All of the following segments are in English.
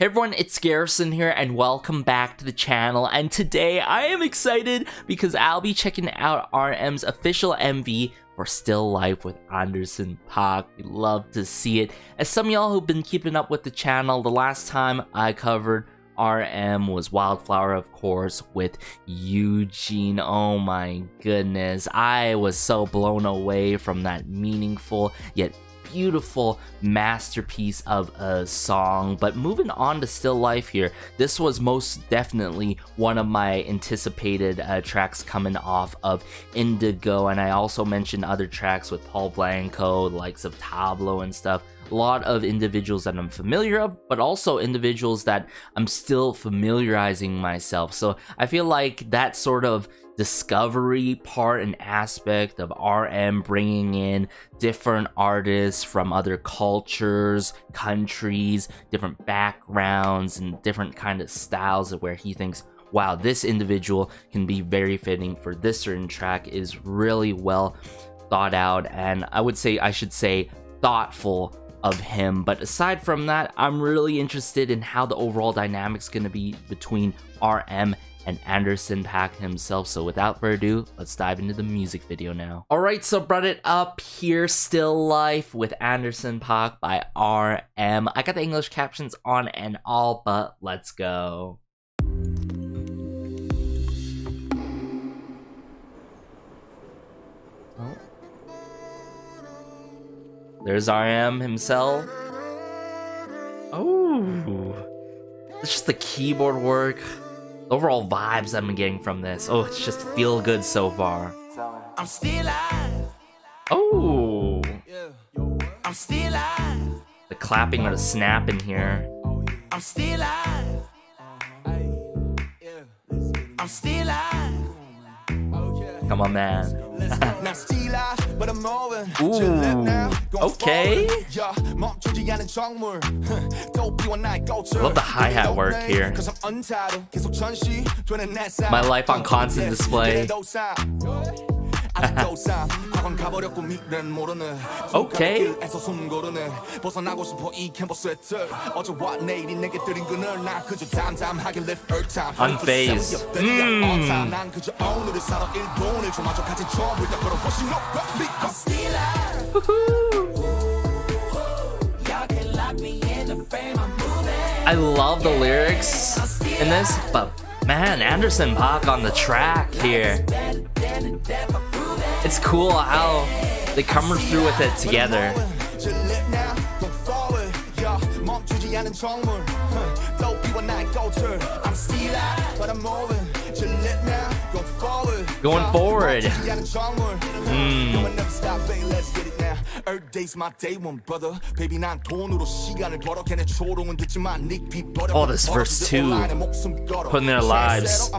Hey everyone, it's Garrison here and welcome back to the channel, and today I am excited because I'll be checking out RM's official MV for Still Life with Anderson Paak. We love to see it. As some of y'all who've been keeping up with the channel, the last time I covered RM was Wildflower, of course, with Eugene. Oh my goodness, I was so blown away from that meaningful yet beautiful masterpiece of a song. But moving on to Still Life here, this was most definitely one of my anticipated tracks coming off of Indigo, and I also mentioned other tracks with Paul Blanco, the likes of Tableau and stuff. A lot of individuals that I'm familiar of, but also individuals that I'm still familiarizing myself. So I feel like that sort of discovery part and aspect of RM bringing in different artists from other cultures, countries, different backgrounds, and different kind of styles of where he thinks, wow, this individual can be very fitting for this certain track is really well thought out, and I should say thoughtful of him. But aside from that, I'm really interested in how the overall dynamic's gonna be between RM and Anderson Paak himself. So without further ado, let's dive into the music video now. Alright, so brought it up here, Still Life with Anderson Paak by RM. I got the English captions on and all, but let's go. Oh. There's RM himself. Oh, it's just the keyboard work. The overall vibes I'm getting from this. Oh, it's just feel good so far. I'm still alive. Oh, I'm still alive. The clapping or the snap in here. I'm still alive. I'm still alive. Come on, man. Ooh, okay. I love the hi-hat work here. My life on constant display. Okay. Unfazed. I love the lyrics in this, but man, Anderson Paak on the track here. It's cool how they come through with it together. Going forward. Oh, this verse 2, putting their lives.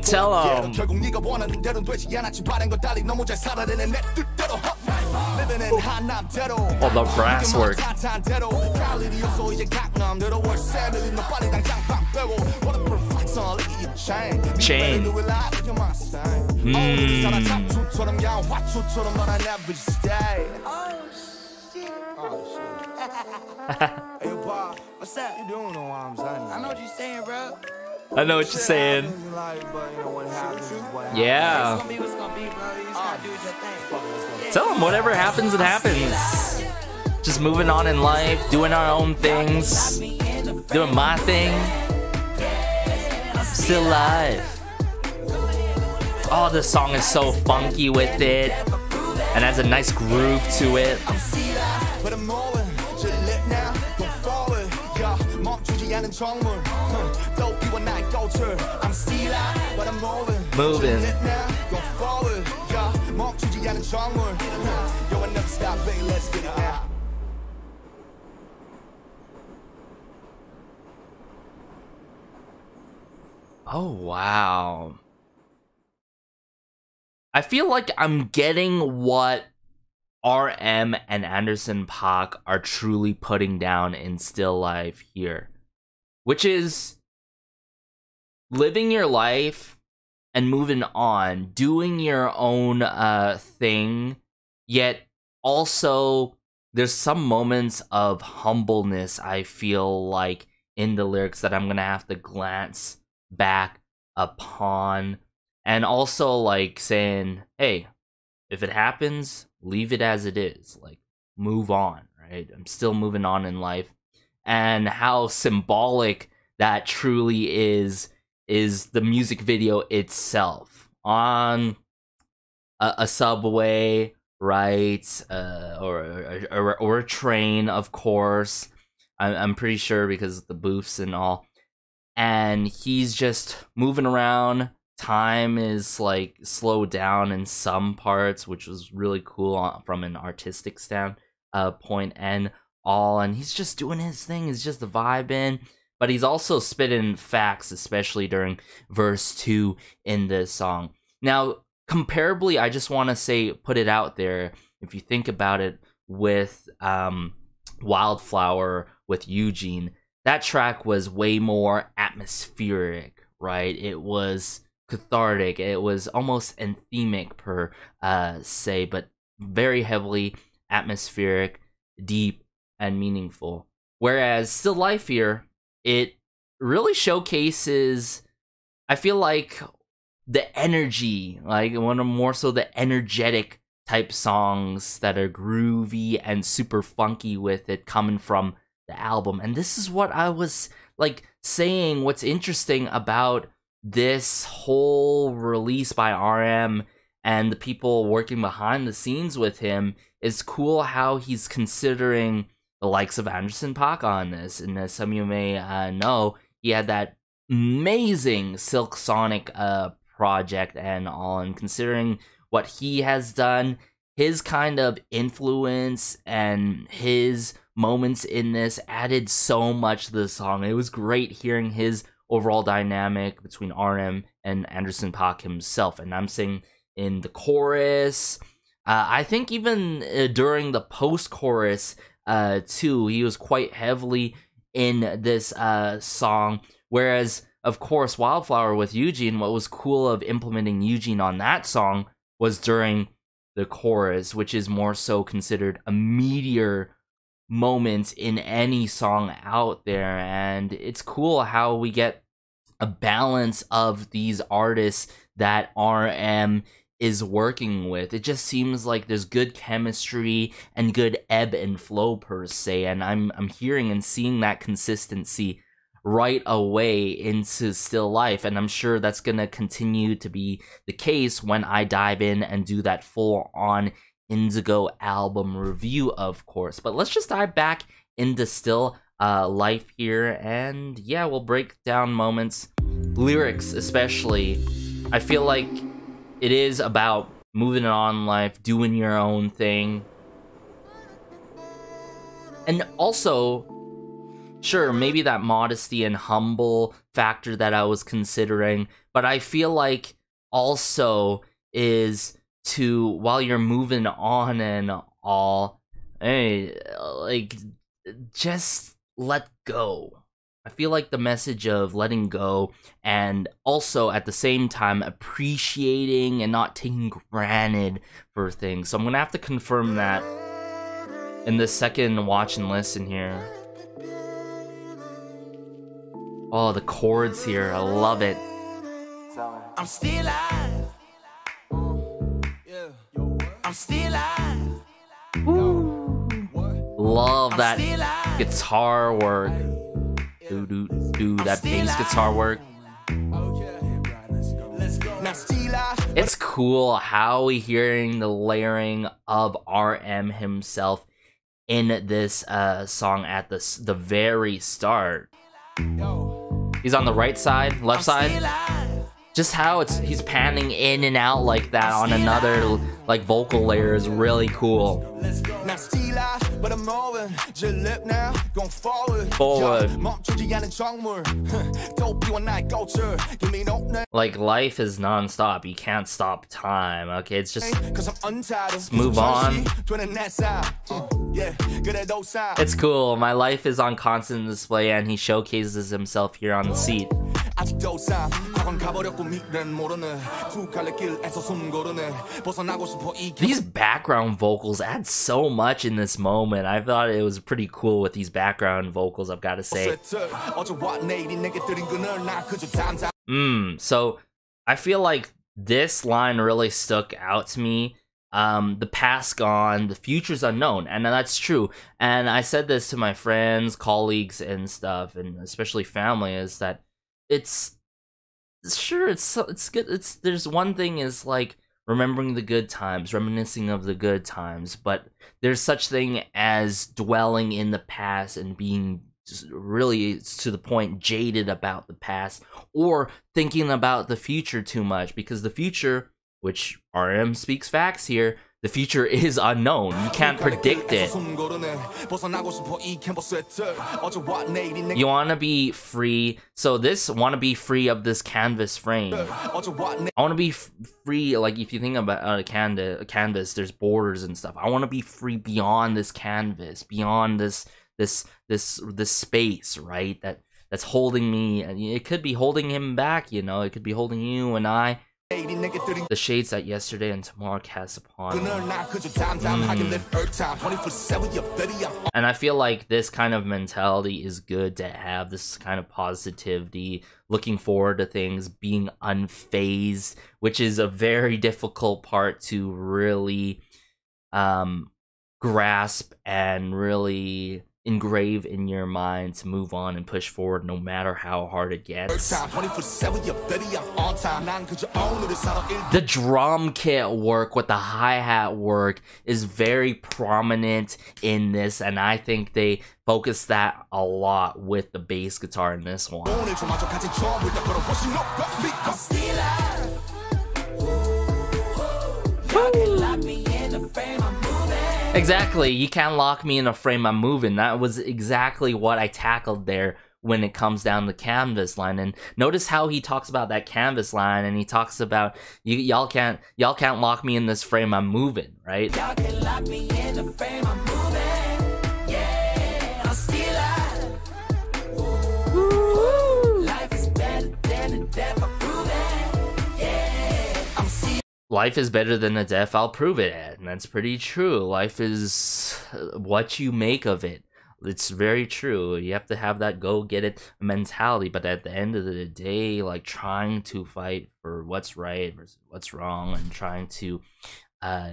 Tell them. Oh, the brass work. Chain. What's up? You doing on what I'm saying? I know what you're saying, bro. I know what you're saying. Yeah. Tell them whatever happens, it happens. Just moving on in life, doing our own things, doing my thing. Still alive. Oh, this song is so funky with it and has a nice groove to it. Moving. Oh, wow. I feel like I'm getting what RM and Anderson Paak are truly putting down in Still Life here, which is living your life and moving on, doing your own thing, yet also there's some moments of humbleness I feel like in the lyrics that I'm gonna have to glance back upon, and also like saying, hey, if it happens, leave it as it is, like move on, right? I'm still moving on in life. And how symbolic that truly is the music video itself on a subway, right? Or a train, of course. I'm pretty sure because of the booths and all. And he's just moving around. Time is like slowed down in some parts, which was really cool from an artistic standpoint and all. And he's just doing his thing. He's just vibing. But he's also spitting facts, especially during verse 2 in this song. Now, comparably, I just want to say, put it out there, if you think about it, with Wildflower with Eugene, that track was way more atmospheric, right? It was cathartic, it was almost anthemic per se, but very heavily atmospheric, deep, and meaningful. Whereas Still Life here, it really showcases, I feel like, the energy, like one of more so the energetic type songs that are groovy and super funky with it coming from the album. And this is what I was like saying, what's interesting about this whole release by RM and the people working behind the scenes with him is cool how he's considering the likes of Anderson Paak on this. And as some of you may know, he had that amazing Silk Sonic project and all, and considering what he has done, his kind of influence and his moments in this added so much to the song. It was great hearing his overall dynamic between RM and Anderson Paak himself. And I'm saying in the chorus, I think even during the post-chorus too, he was quite heavily in this song. Whereas, of course, Wildflower with Eugene, what was cool of implementing Eugene on that song was during the chorus, which is more so considered a meteor moment in any song out there. And it's cool how we get a balance of these artists that RM is working with. It just seems like there's good chemistry and good ebb and flow per se, and I'm hearing and seeing that consistency right away into Still Life, and I'm sure that's gonna continue to be the case when I dive in and do that full-on Indigo album review, of course. But let's just dive back into Still Life here, and yeah, we'll break down moments, lyrics especially. I feel like it is about moving on in life, doing your own thing, and also, sure, maybe that modesty and humble factor that I was considering, but I feel like also is to, while you're moving on and all, hey, like, just let go. I feel like the message of letting go and also at the same time appreciating and not taking granted for things. So I'm gonna have to confirm that in the second watch and listen here. Oh, the chords here, I love it. I'm still alive. I'm still alive. Love that guitar work. Do that bass guitar work. It's cool how we hearing the layering of RM himself in this song at the very start. He's on the right side, left side. Just how he's panning in and out like that on another like vocal layer is really cool. Forward. Like life is non-stop. You can't stop time. Okay, it's just let's move on. It's cool. My life is on constant display, and he showcases himself here on the seat. 아직도 상 과거는 가버렸고 미래는 모르네 두 갈래 길에서 숨고르네 벗어나고 싶어 이 These background vocals add so much in this moment. I thought it was pretty cool with these background vocals, I've got to say. 어제와 내일이 내게 드린 그늘 나 그저 잠잠 So I feel like this line really stuck out to me. The past gone, the future's unknown, and that's true. And I said this to my friends, colleagues, and stuff, and especially family, is that it's good. There's one thing is like remembering the good times, reminiscing of the good times, but there's such thing as dwelling in the past and being just really, to the point, jaded about the past, or thinking about the future too much, because the future, which RM speaks facts here, the future is unknown. You can't predict it. You want to be free. So this want to be free of this canvas frame. I want to be free, like if you think about a canvas, there's borders and stuff. I want to be free beyond this canvas, beyond this space, right? That's holding me. It could be holding him back, you know. It could be holding you and I. The shades that yesterday and tomorrow cast upon me. And I feel like this kind of mentality is good to have, this kind of positivity, looking forward to things, being unfazed, which is a very difficult part to really grasp and really engrave in your mind to move on and push forward no matter how hard it gets. The drum kit work with the hi-hat work is very prominent in this, and I think they focus that a lot with the bass guitar in this one. Exactly, you can't lock me in a frame, I'm moving. That was exactly what I tackled there when it comes down the canvas line. And notice how he talks about that canvas line, and he talks about y'all can't lock me in this frame, I'm moving, right? Y'all can't lock me in the frame, I'm moving. Yeah, I'm still alive. Life is better than the death, I prove it. Yeah, I'm still. Life is better than a death, I'll prove it, and that's pretty true. Life is what you make of it. It's very true. You have to have that go-get-it mentality, but at the end of the day, like, trying to fight for what's right versus what's wrong, and trying to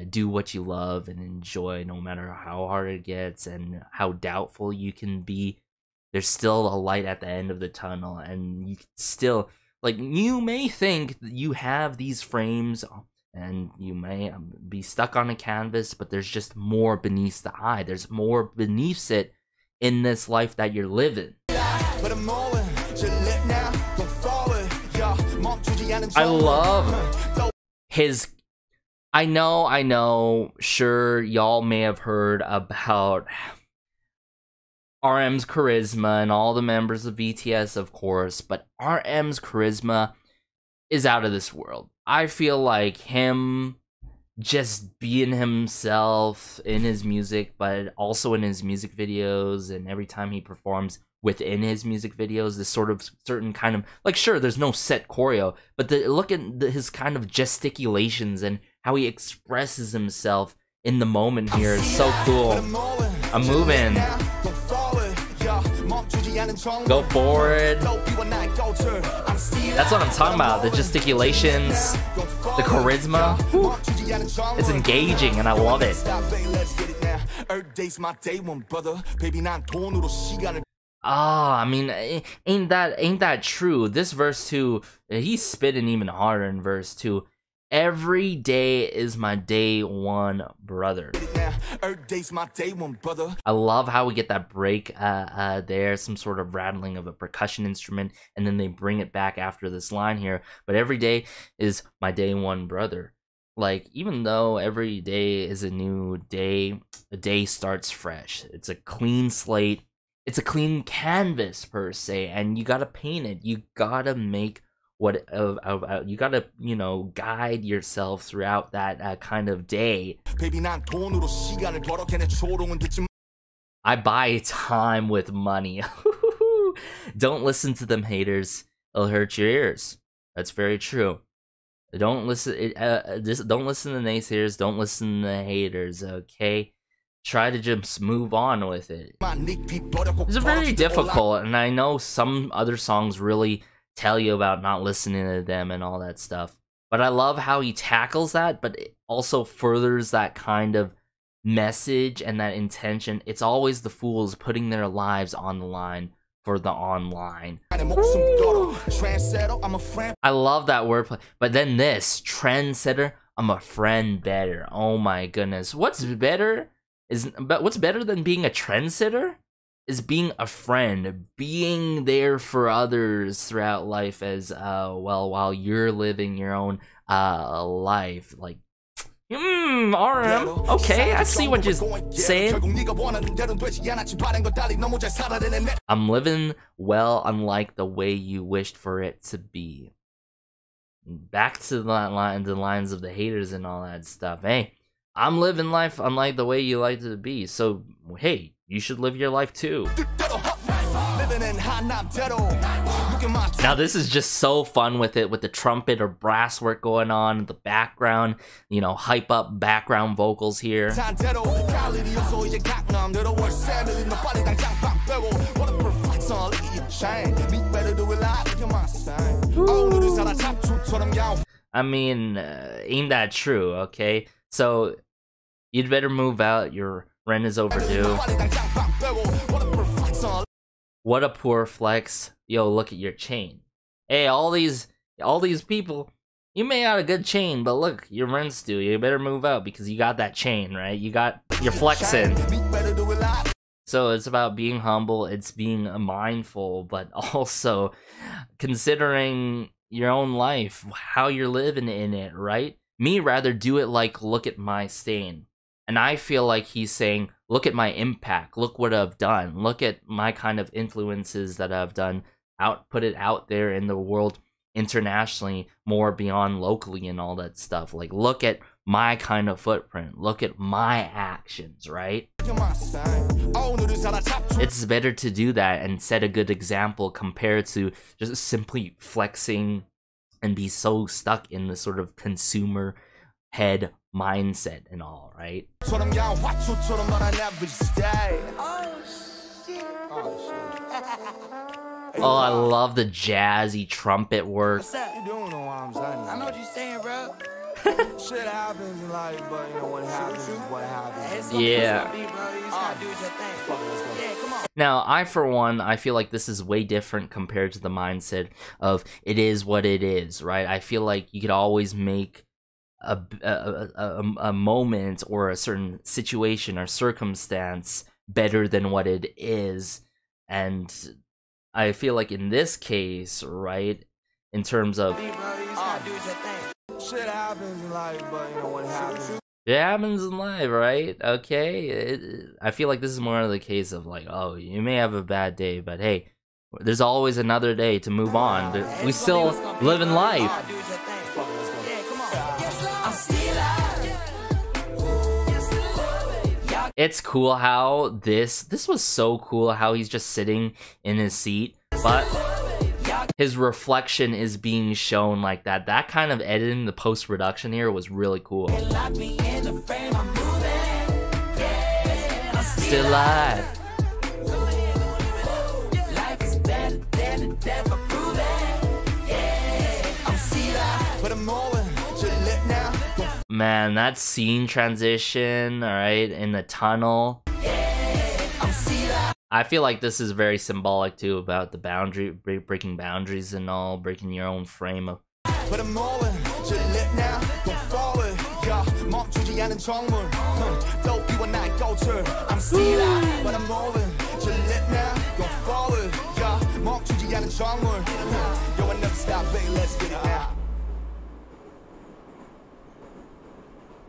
do what you love and enjoy no matter how hard it gets and how doubtful you can be, there's still a light at the end of the tunnel, and you can still, like, you may think that you have these frames and you may be stuck on a canvas, but there's just more beneath the eye. There's more beneath it in this life that you're living. I love his... I know, sure, y'all may have heard about RM's charisma and all the members of BTS, of course, but RM's charisma is out of this world. I feel like him just being himself in his music, but also in his music videos, and every time he performs within his music videos, this sort of certain kind of, like, sure, there's no set choreo, but look at his kind of gesticulations and how he expresses himself in the moment here is so cool. I'm moving. Go forward. That's what I'm talking about. The gesticulations, the charisma. Whew. It's engaging, and I love it. I mean, ain't that true? This verse 2, he's spitting even harder in verse 2. Every day is my day one brother. I love how we get that break there, some sort of rattling of a percussion instrument, and then they bring it back after this line here. But every day is my day one brother. Like, even though every day is a new day, the day starts fresh. It's a clean slate. It's a clean canvas, per se, and you gotta paint it. You gotta make you gotta, you know, guide yourself throughout that kind of day. I buy time with money. Don't listen to them haters. it'll hurt your ears. That's very true. Don't listen. Don't listen to naysayers. Don't listen to haters. Okay, try to just move on with it. It's very difficult, and I know some other songs really tell you about not listening to them and all that stuff. But I love how he tackles that, but it also furthers that kind of message and that intention. It's always the fools putting their lives on the line for the online. Ooh. I love that wordplay. But then this, trendsetter, I'm a friend better. Oh my goodness. What's better than being a trendsetter? Is being a friend, being there for others throughout life as well while you're living your own life. Like, RM, okay, I see what you're saying. I'm living well unlike the way you wished for it to be. Back to the lines of the haters and all that stuff. Hey, I'm living life unlike the way you like it to be. So, hey, you should live your life too. Now this is just so fun with it, with the trumpet or brass work going on in the background, you know, hype up background vocals here. I mean, ain't that true, okay? So, you'd better move out, your rent is overdue. What a poor flex. Yo, look at your chain. Hey, all these people, you may have a good chain, but look, your rent's due. You better move out because you got that chain, right? You're flexing. So it's about being humble, it's being mindful, but also considering your own life, how you're living in it, right? Me rather do it like, look at my stain. And I feel like he's saying, look at my impact, look what I've done, look at my kind of influences that I've done, put it out there in the world internationally, more beyond locally and all that stuff. Like, look at my kind of footprint, look at my actions, right? It's better to do that and set a good example compared to just simply flexing and be so stuck in the sort of consumer head mindset and all, right? Oh, I love the jazzy trumpet work. I know what you're saying, bro. Shit happens in life, but you know what happens is what happens. Yeah. Now, I for one, I feel like this is way different compared to the mindset of it is what it is, right? I feel like you could always make a moment or a certain situation or circumstance better than what it is, and I feel like in this case, right, in terms of shit happens in life, but you know what happens. It happens in life, right? Okay, I feel like this is more of the case of like, oh, you may have a bad day, but hey, there's always another day to move on. We still live in life. It's cool how this was so cool how he's just sitting in his seat, but his reflection is being shown like that. That kind of editing, the post-production here was really cool. Still alive. Man, that scene transition, alright, in the tunnel. I feel like this is very symbolic too about the breaking boundaries and all, breaking your own frame of.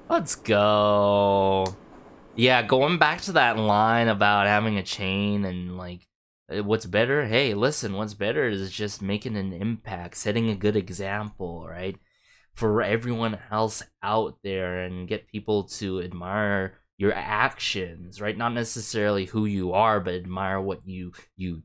Let's go. Yeah, going back to that line about having a chain and like, what's better? Hey, listen, what's better is just making an impact, setting a good example, right? For everyone else out there and get people to admire your actions, right? Not necessarily who you are, but admire what you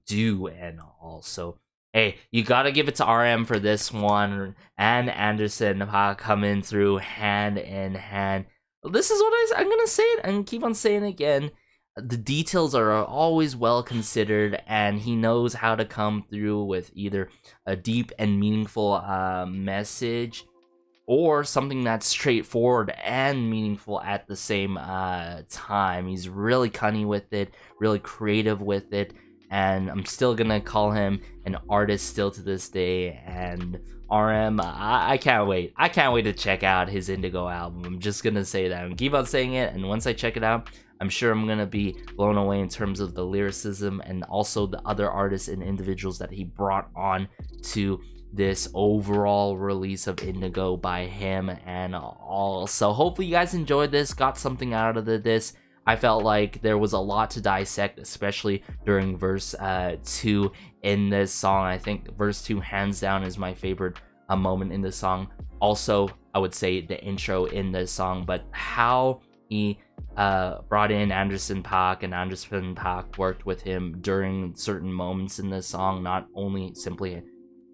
do and all. So, hey, you gotta give it to RM for this one, and Anderson Paak coming through hand in hand. This is what I'm gonna say it and keep on saying it again. The details are always well considered, and he knows how to come through with either a deep and meaningful message, or something that's straightforward and meaningful at the same time. He's really cunning with it, really creative with it, and I'm still gonna call him an artist still to this day. And RM, I can't wait. I can't wait to check out his Indigo album. I'm just gonna say that and keep on saying it, and once I check it out, I'm sure I'm gonna be blown away in terms of the lyricism and also the other artists and individuals that he brought on to this overall release of Indigo by him and all. So hopefully you guys enjoyed this, got something out of this. I felt like there was a lot to dissect, especially during verse 2 in this song. I think verse 2 hands down is my favorite moment in this song. Also, I would say the intro in this song, but how he brought in Anderson Paak, and Anderson Paak worked with him during certain moments in this song, not only simply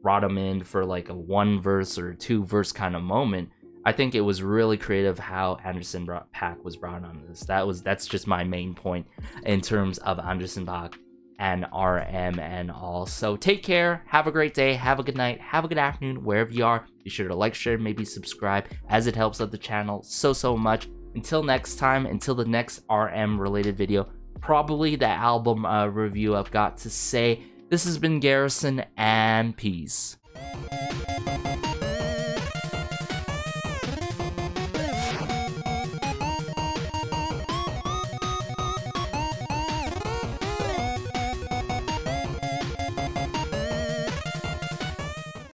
brought him in for like a 1 verse or 2 verse kind of moment. I think it was really creative how Anderson Paak was brought on this. That's just my main point in terms of Anderson Paak and RM and all. So take care, have a great day, have a good night, have a good afternoon, wherever you are. Be sure to like, share, maybe subscribe, as it helps out the channel so much. Until next time, until the next RM related video, probably the album review I've got to say. This has been Garrison, and peace.